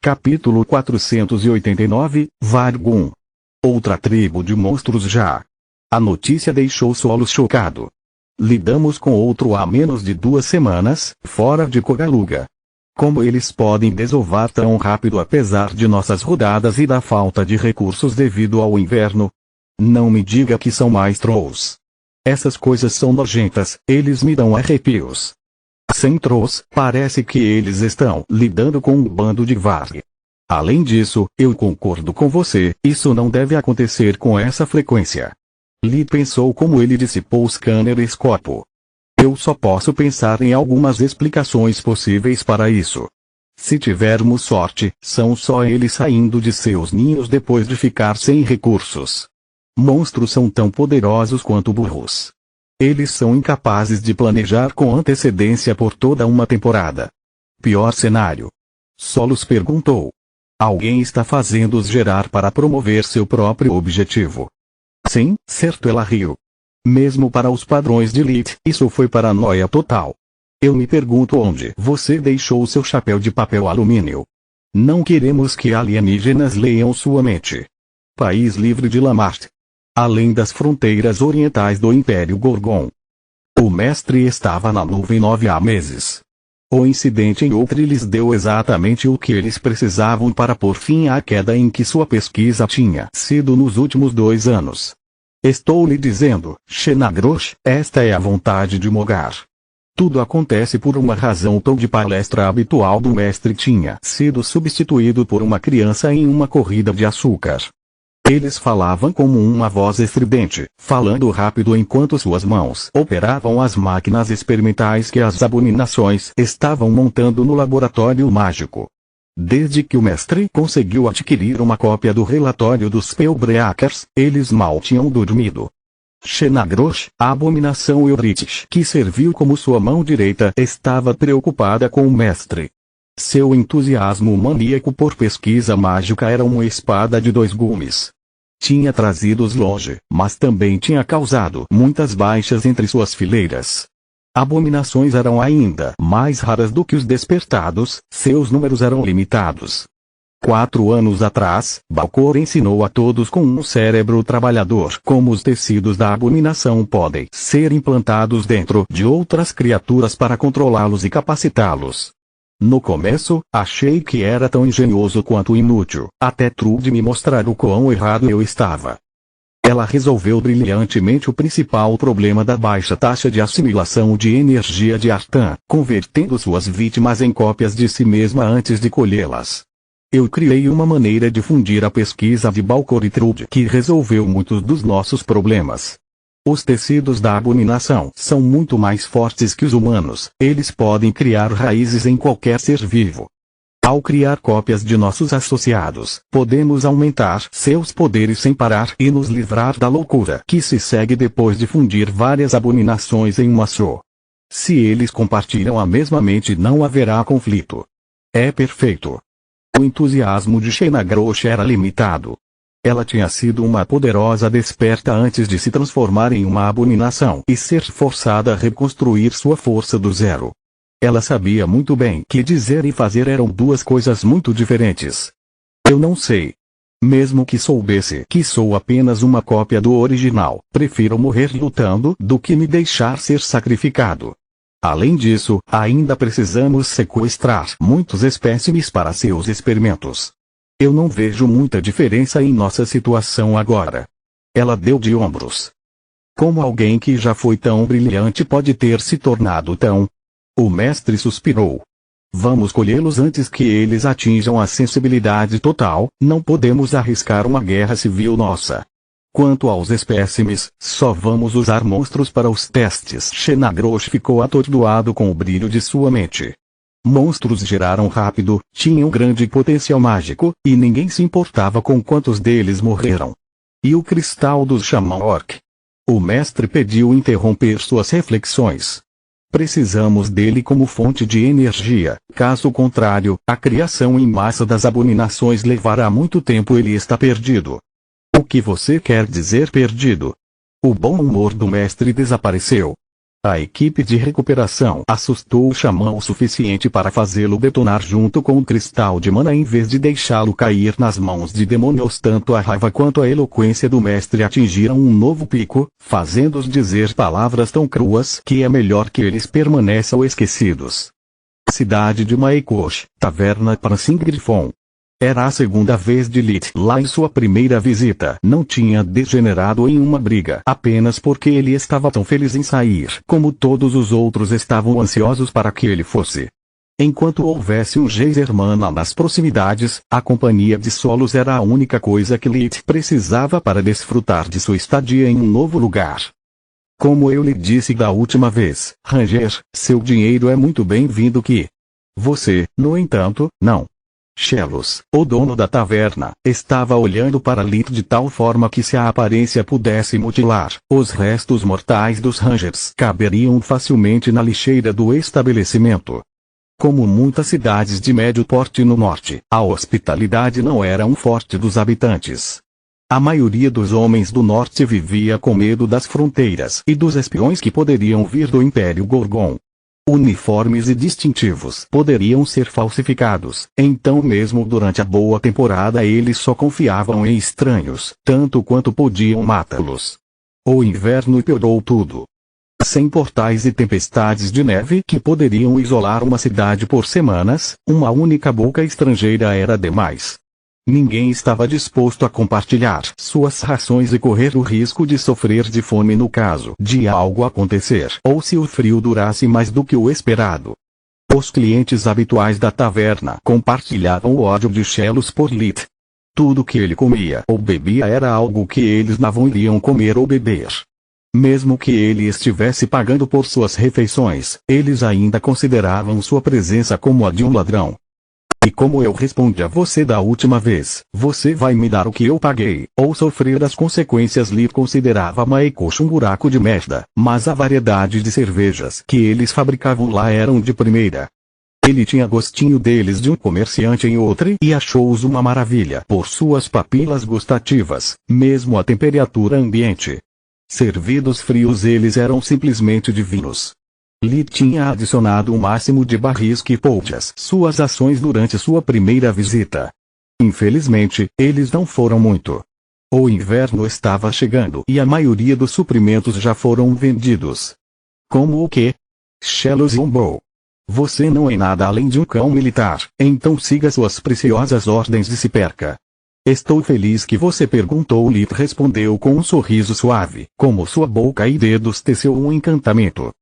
Capítulo 489, Vargun. Outra tribo de monstros já. A notícia deixou Solos chocado. Lidamos com outro há menos de 2 semanas, fora de Kogaluga. Como eles podem desovar tão rápido apesar de nossas rodadas e da falta de recursos devido ao inverno? Não me diga que são mais trolls. Essas coisas são nojentas, eles me dão arrepios. Sem trolls, parece que eles estão lidando com um bando de Varg. Além disso, eu concordo com você, isso não deve acontecer com essa frequência. Lee pensou como ele dissipou o scanner escopo. Eu só posso pensar em algumas explicações possíveis para isso. Se tivermos sorte, são só eles saindo de seus ninhos depois de ficar sem recursos. Monstros são tão poderosos quanto burros. Eles são incapazes de planejar com antecedência por toda uma temporada. Pior cenário. Solos perguntou. Alguém está fazendo-os gerar para promover seu próprio objetivo. Sim, certo, ela riu. Mesmo para os padrões de Lee, isso foi paranoia total. Eu me pergunto onde você deixou seu chapéu de papel alumínio. Não queremos que alienígenas leiam sua mente. País livre de Lamart. Além das fronteiras orientais do Império Gorgon. O mestre estava na nuvem 9 há meses. O incidente em Outri lhes deu exatamente o que eles precisavam para pôr fim à queda em que sua pesquisa tinha sido nos últimos 2 anos. Estou lhe dizendo, Xenagrosh, esta é a vontade de Mogar. Tudo acontece por uma razão. O tom de palestra habitual do mestre tinha sido substituído por uma criança em uma corrida de açúcar. Eles falavam como uma voz estridente, falando rápido enquanto suas mãos operavam as máquinas experimentais que as abominações estavam montando no laboratório mágico. Desde que o mestre conseguiu adquirir uma cópia do relatório dos Spellbreakers, eles mal tinham dormido. Xenagrosh, a abominação Euritish, que serviu como sua mão direita, estava preocupada com o mestre. Seu entusiasmo maníaco por pesquisa mágica era uma espada de 2 gumes. Tinha trazido-os longe, mas também tinha causado muitas baixas entre suas fileiras. Abominações eram ainda mais raras do que os despertados, seus números eram limitados. 4 anos atrás, Balcor ensinou a todos com um cérebro trabalhador como os tecidos da abominação podem ser implantados dentro de outras criaturas para controlá-los e capacitá-los. No começo, achei que era tão engenhoso quanto inútil, até Trude me mostrar o quão errado eu estava. Ela resolveu brilhantemente o principal problema da baixa taxa de assimilação de energia de Artan, convertendo suas vítimas em cópias de si mesma antes de colhê-las. Eu criei uma maneira de fundir a pesquisa de Balcor e Trude que resolveu muitos dos nossos problemas. Os tecidos da abominação são muito mais fortes que os humanos, eles podem criar raízes em qualquer ser vivo. Ao criar cópias de nossos associados, podemos aumentar seus poderes sem parar e nos livrar da loucura que se segue depois de fundir várias abominações em uma só. Se eles compartilham a mesma mente, não haverá conflito. É perfeito. O entusiasmo de Xenagrosh era limitado. Ela tinha sido uma poderosa desperta antes de se transformar em uma abominação e ser forçada a reconstruir sua força do zero. Ela sabia muito bem que dizer e fazer eram 2 coisas muito diferentes. Eu não sei. Mesmo que soubesse que sou apenas uma cópia do original, prefiro morrer lutando do que me deixar ser sacrificado. Além disso, ainda precisamos sequestrar muitos espécimes para seus experimentos. Eu não vejo muita diferença em nossa situação agora. Ela deu de ombros. Como alguém que já foi tão brilhante pode ter se tornado tão... O mestre suspirou. Vamos colhê-los antes que eles atinjam a sensibilidade total, não podemos arriscar uma guerra civil nossa. Quanto aos espécimes, só vamos usar monstros para os testes. Xenagrosh ficou atordoado com o brilho de sua mente. Monstros geraram rápido, tinham grande potencial mágico, e ninguém se importava com quantos deles morreram. E o cristal dos Xamã Orc? O mestre pediu interromper suas reflexões. Precisamos dele como fonte de energia, caso contrário, a criação em massa das abominações levará muito tempo. Ele está perdido. O que você quer dizer perdido? O bom humor do mestre desapareceu. A equipe de recuperação assustou o xamã o suficiente para fazê-lo detonar junto com o cristal de mana em vez de deixá-lo cair nas mãos de demônios. Tanto a raiva quanto a eloquência do mestre atingiram um novo pico, fazendo-os dizer palavras tão cruas que é melhor que eles permaneçam esquecidos. Cidade de Maekosh, taverna para Singrifon. Era a segunda vez de Lit lá em sua primeira visita. Não tinha degenerado em uma briga apenas porque ele estava tão feliz em sair, como todos os outros estavam ansiosos para que ele fosse. Enquanto houvesse um geyser mana nas proximidades, a companhia de solos era a única coisa que Lit precisava para desfrutar de sua estadia em um novo lugar. Como eu lhe disse da última vez, Ranger, seu dinheiro é muito bem-vindo que você, no entanto, não. Shelos, o dono da taverna, estava olhando para Lit de tal forma que se a aparência pudesse mutilar, os restos mortais dos Rangers caberiam facilmente na lixeira do estabelecimento. Como muitas cidades de médio porte no norte, a hospitalidade não era um forte dos habitantes. A maioria dos homens do norte vivia com medo das fronteiras e dos espiões que poderiam vir do Império Gorgon. Uniformes e distintivos poderiam ser falsificados, então mesmo durante a boa temporada eles só confiavam em estranhos, tanto quanto podiam matá-los. O inverno piorou tudo. Sem portais e tempestades de neve que poderiam isolar uma cidade por semanas, uma única boca estrangeira era demais. Ninguém estava disposto a compartilhar suas rações e correr o risco de sofrer de fome no caso de algo acontecer ou se o frio durasse mais do que o esperado. Os clientes habituais da taverna compartilhavam o ódio de Shelos por Lit. Tudo que ele comia ou bebia era algo que eles não iriam comer ou beber. Mesmo que ele estivesse pagando por suas refeições, eles ainda consideravam sua presença como a de um ladrão. E como eu respondi a você da última vez, você vai me dar o que eu paguei, ou sofrer as consequências. Lit considerava Maekosh um buraco de merda, mas a variedade de cervejas que eles fabricavam lá eram de primeira. Ele tinha gostinho deles de um comerciante em outra e achou-os uma maravilha por suas papilas gustativas, mesmo a temperatura ambiente. Servidos frios eles eram simplesmente divinos. Lit tinha adicionado o máximo de barris que poupe às suas ações durante sua primeira visita. Infelizmente, eles não foram muito. O inverno estava chegando e a maioria dos suprimentos já foram vendidos. Como o quê? Shelos zombou. Você não é nada além de um cão militar, então siga suas preciosas ordens e se perca. Estou feliz que você perguntou. Lit respondeu com um sorriso suave, como sua boca e dedos teceu um encantamento.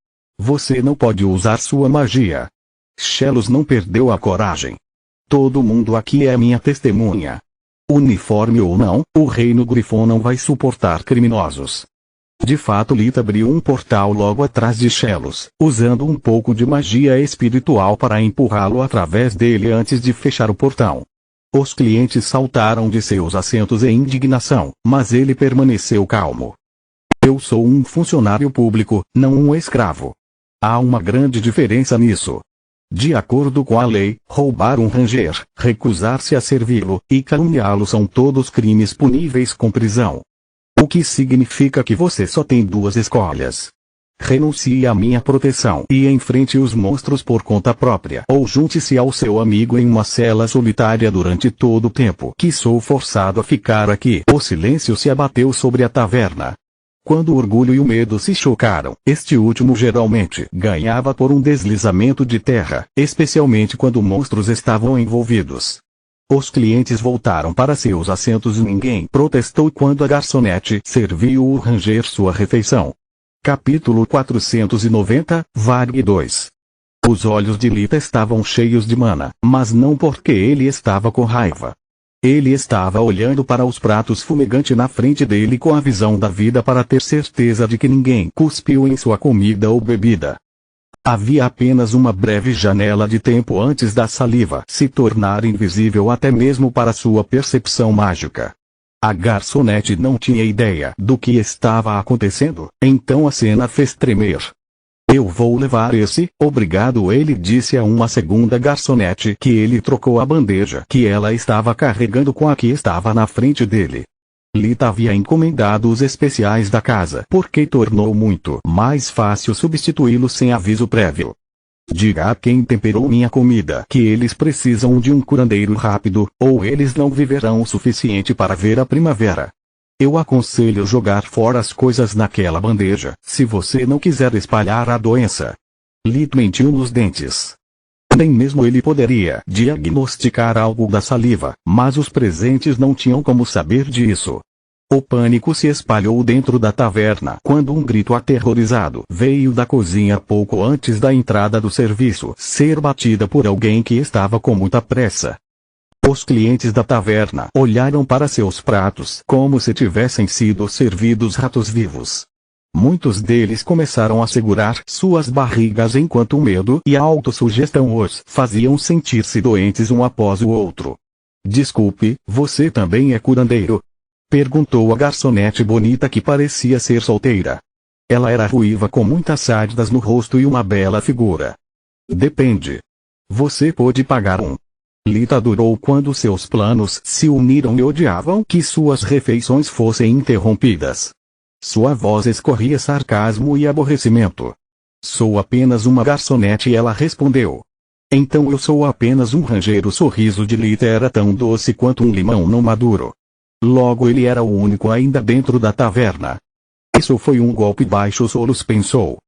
Você não pode usar sua magia. Shelos não perdeu a coragem. Todo mundo aqui é minha testemunha. Uniforme ou não, o reino Grifon não vai suportar criminosos. De fato, Lit abriu um portal logo atrás de Shelos, usando um pouco de magia espiritual para empurrá-lo através dele antes de fechar o portão. Os clientes saltaram de seus assentos em indignação, mas ele permaneceu calmo. Eu sou um funcionário público, não um escravo. Há uma grande diferença nisso. De acordo com a lei, roubar um ranger, recusar-se a servi-lo, e caluniá-lo são todos crimes puníveis com prisão. O que significa que você só tem duas escolhas. Renuncie à minha proteção e enfrente os monstros por conta própria, ou junte-se ao seu amigo em uma cela solitária durante todo o tempo que sou forçado a ficar aqui. O silêncio se abateu sobre a taverna. Quando o orgulho e o medo se chocaram, este último geralmente ganhava por um deslizamento de terra, especialmente quando monstros estavam envolvidos. Os clientes voltaram para seus assentos e ninguém protestou quando a garçonete serviu o ranger sua refeição. Capítulo 490, Varg 2. Os olhos de Lit estavam cheios de mana, mas não porque ele estava com raiva. Ele estava olhando para os pratos fumegantes na frente dele com a visão da vida para ter certeza de que ninguém cuspiu em sua comida ou bebida. Havia apenas uma breve janela de tempo antes da saliva se tornar invisível até mesmo para sua percepção mágica. A garçonete não tinha ideia do que estava acontecendo, então a cena fez tremer. Eu vou levar esse, obrigado, ele disse a uma segunda garçonete que ele trocou a bandeja que ela estava carregando com a que estava na frente dele. Lita havia encomendado os especiais da casa porque tornou muito mais fácil substituí-los sem aviso prévio. Diga a quem temperou minha comida que eles precisam de um curandeiro rápido, ou eles não viverão o suficiente para ver a primavera. Eu aconselho jogar fora as coisas naquela bandeja, se você não quiser espalhar a doença. Lit mentiu nos dentes. Nem mesmo ele poderia diagnosticar algo da saliva, mas os presentes não tinham como saber disso. O pânico se espalhou dentro da taverna quando um grito aterrorizado veio da cozinha pouco antes da entrada do serviço ser batida por alguém que estava com muita pressa. Os clientes da taverna olharam para seus pratos como se tivessem sido servidos ratos vivos. Muitos deles começaram a segurar suas barrigas enquanto o medo e a autossugestão os faziam sentir-se doentes um após o outro. Desculpe, você também é curandeiro? Perguntou a garçonete bonita que parecia ser solteira. Ela era ruiva com muitas sardas no rosto e uma bela figura. Depende. Você pode pagar um. Lita adorou quando seus planos se uniram e odiavam que suas refeições fossem interrompidas. Sua voz escorria sarcasmo e aborrecimento. Sou apenas uma garçonete, ela respondeu. Então eu sou apenas um rangeiro. O sorriso de Lita era tão doce quanto um limão não maduro. Logo ele era o único ainda dentro da taverna. Isso foi um golpe baixo, Solos pensou.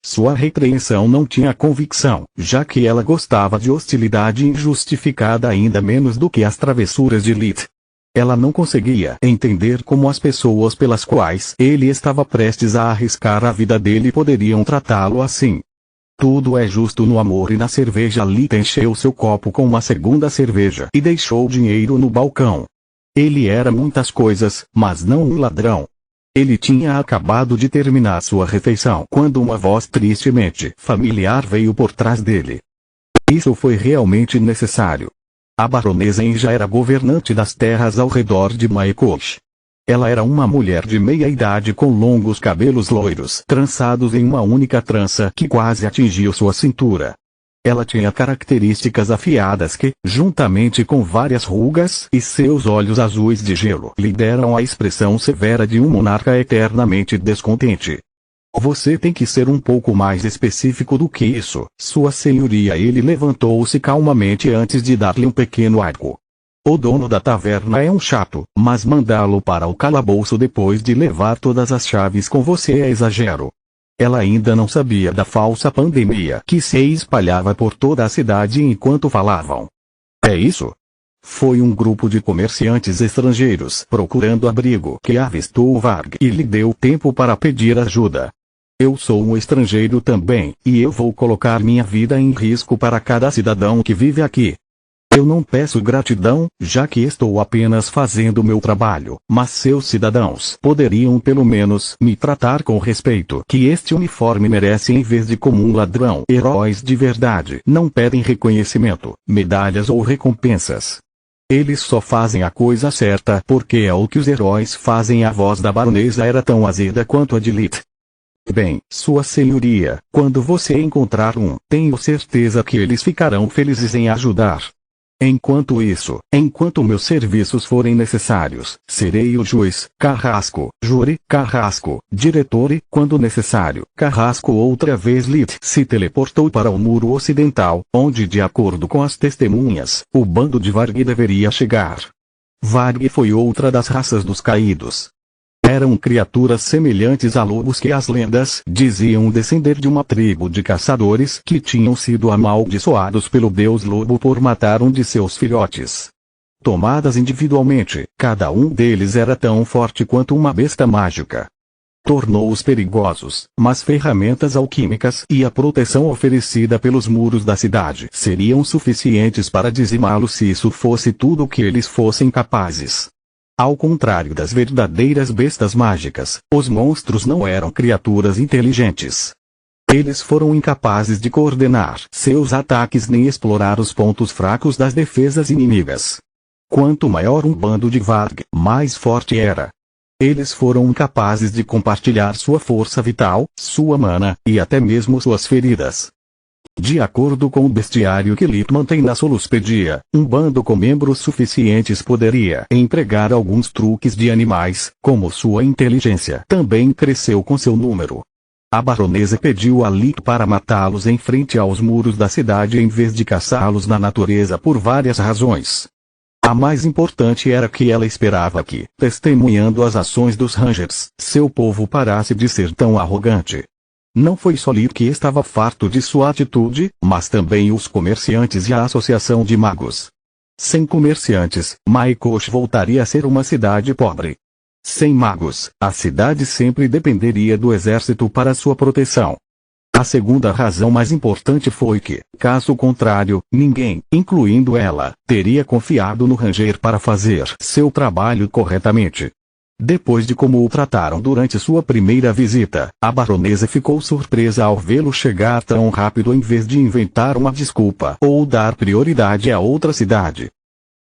Sua repreensão não tinha convicção, já que ela gostava de hostilidade injustificada ainda menos do que as travessuras de Lit. Ela não conseguia entender como as pessoas pelas quais ele estava prestes a arriscar a vida dele poderiam tratá-lo assim. Tudo é justo no amor e na cerveja. Lita encheu seu copo com uma segunda cerveja e deixou o dinheiro no balcão. Ele era muitas coisas, mas não um ladrão. Ele tinha acabado de terminar sua refeição quando uma voz tristemente familiar veio por trás dele. Isso foi realmente necessário. A baronesa Enja era governante das terras ao redor de Maekosh. Ela era uma mulher de meia idade com longos cabelos loiros trançados em uma única trança que quase atingia sua cintura. Ela tinha características afiadas que, juntamente com várias rugas e seus olhos azuis de gelo, lhe deram a expressão severa de um monarca eternamente descontente. Você tem que ser um pouco mais específico do que isso, Sua Senhoria. Ele levantou-se calmamente antes de dar-lhe um pequeno arco. O dono da taverna é um chato, mas mandá-lo para o calabouço depois de levar todas as chaves com você é exagero. Ela ainda não sabia da falsa pandemia que se espalhava por toda a cidade enquanto falavam. É isso? Foi um grupo de comerciantes estrangeiros procurando abrigo que avistou Varg e lhe deu tempo para pedir ajuda. Eu sou um estrangeiro também, e eu vou colocar minha vida em risco para cada cidadão que vive aqui. Eu não peço gratidão, já que estou apenas fazendo meu trabalho, mas seus cidadãos poderiam pelo menos me tratar com respeito que este uniforme merece em vez de como um ladrão. Heróis de verdade não pedem reconhecimento, medalhas ou recompensas. Eles só fazem a coisa certa porque é o que os heróis fazem. A voz da baronesa era tão azeda quanto a de Lit. Bem, Sua Senhoria, quando você encontrar um, tenho certeza que eles ficarão felizes em ajudar. Enquanto isso, enquanto meus serviços forem necessários, serei o juiz, carrasco, júri, carrasco, diretor e, quando necessário, carrasco. Outra vez Lit se teleportou para o muro ocidental, onde, de acordo com as testemunhas, o bando de Varg deveria chegar. Varg foi outra das raças dos caídos. Eram criaturas semelhantes a lobos que as lendas diziam descender de uma tribo de caçadores que tinham sido amaldiçoados pelo deus lobo por matar um de seus filhotes. Tomadas individualmente, cada um deles era tão forte quanto uma besta mágica. Tornou-os perigosos, mas ferramentas alquímicas e a proteção oferecida pelos muros da cidade seriam suficientes para dizimá-los se isso fosse tudo o que eles fossem capazes. Ao contrário das verdadeiras bestas mágicas, os monstros não eram criaturas inteligentes. Eles foram incapazes de coordenar seus ataques nem explorar os pontos fracos das defesas inimigas. Quanto maior um bando de Varg, mais forte era. Eles foram incapazes de compartilhar sua força vital, sua mana, e até mesmo suas feridas. De acordo com o bestiário que Littman tem na Soluspedia, um bando com membros suficientes poderia empregar alguns truques de animais, como sua inteligência também cresceu com seu número. A baronesa pediu a Litt para matá-los em frente aos muros da cidade em vez de caçá-los na natureza por várias razões. A mais importante era que ela esperava que, testemunhando as ações dos Rangers, seu povo parasse de ser tão arrogante. Não foi só Litt que estava farto de sua atitude, mas também os comerciantes e a associação de magos. Sem comerciantes, Maikosh voltaria a ser uma cidade pobre. Sem magos, a cidade sempre dependeria do exército para sua proteção. A segunda razão mais importante foi que, caso contrário, ninguém, incluindo ela, teria confiado no Ranger para fazer seu trabalho corretamente. Depois de como o trataram durante sua primeira visita, a baronesa ficou surpresa ao vê-lo chegar tão rápido em vez de inventar uma desculpa ou dar prioridade a outra cidade.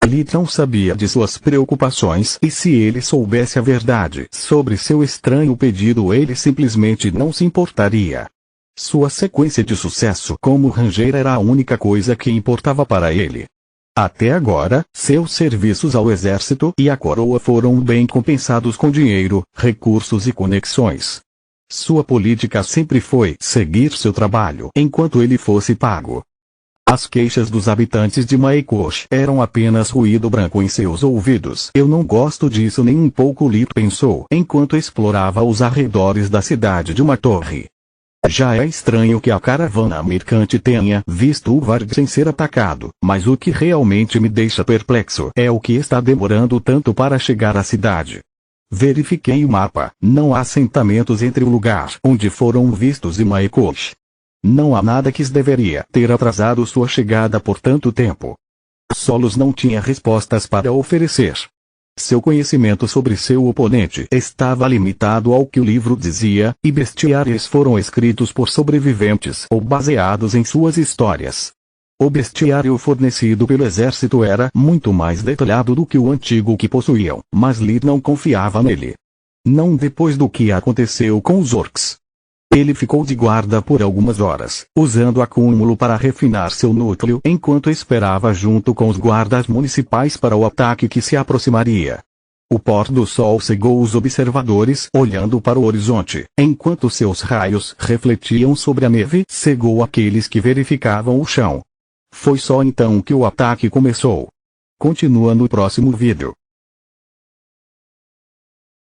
Litt não sabia de suas preocupações e se ele soubesse a verdade sobre seu estranho pedido ele simplesmente não se importaria. Sua sequência de sucesso como Ranger era a única coisa que importava para ele. Até agora, seus serviços ao exército e à coroa foram bem compensados com dinheiro, recursos e conexões. Sua política sempre foi seguir seu trabalho enquanto ele fosse pago. As queixas dos habitantes de Maikosh eram apenas ruído branco em seus ouvidos. Eu não gosto disso nem um pouco, Litt pensou enquanto explorava os arredores da cidade de uma torre. Já é estranho que a caravana mercante tenha visto o Varg sem ser atacado, mas o que realmente me deixa perplexo é o que está demorando tanto para chegar à cidade. Verifiquei o mapa, não há assentamentos entre o lugar onde foram vistos e Maikosh. Não há nada que deveria ter atrasado sua chegada por tanto tempo. Solos não tinha respostas para oferecer. Seu conhecimento sobre seu oponente estava limitado ao que o livro dizia, e bestiários foram escritos por sobreviventes ou baseados em suas histórias. O bestiário fornecido pelo exército era muito mais detalhado do que o antigo que possuíam, mas Litt não confiava nele. Não depois do que aconteceu com os orcs. Ele ficou de guarda por algumas horas, usando acúmulo para refinar seu núcleo enquanto esperava junto com os guardas municipais para o ataque que se aproximaria. O pôr do sol cegou os observadores olhando para o horizonte, enquanto seus raios refletiam sobre a neve, cegou aqueles que verificavam o chão. Foi só então que o ataque começou. Continua no próximo vídeo.